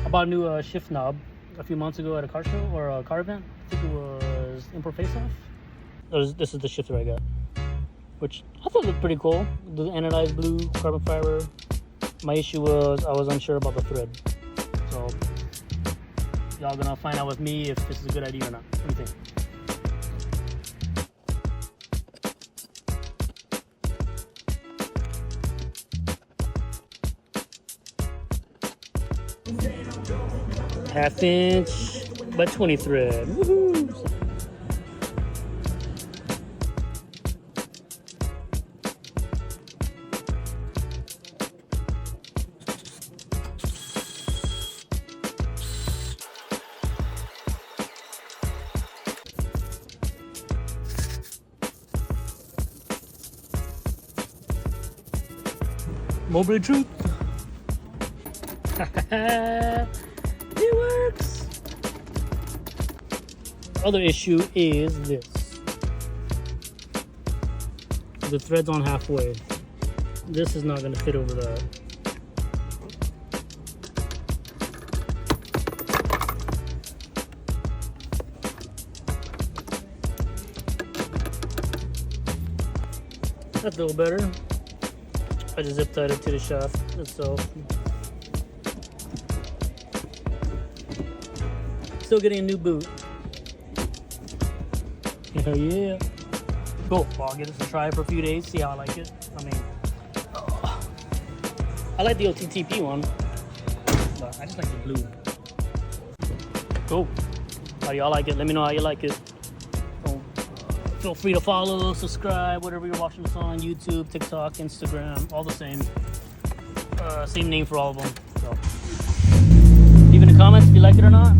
I bought a new shift knob a few months ago at a car show or a car event. I think it was Import Face Off. This is the shifter I got, which I thought looked pretty cool. The anodized blue carbon fiber. My issue was I was unsure about the thread. So y'all gonna find out with me if this is a good idea or not. What do you think? Half inch by 20 thread. Woohoo! Mobile truth. It works. Other issue is this. The thread's on halfway. This is not going to fit over that. That's a little better. I just zip tied it to the shaft itself. Still getting a new boot. Hell yeah. Cool. Well, I'll give this a try for a few days, see how I like it. I mean, I like the OTTP one, but I just like the blue. Cool. How do y'all like it? Let me know how you like it. Feel free to follow, subscribe, whatever you're watching this on, YouTube, TikTok, Instagram, all the same. Same name for all of them. So, leave in the comments if you like it or not.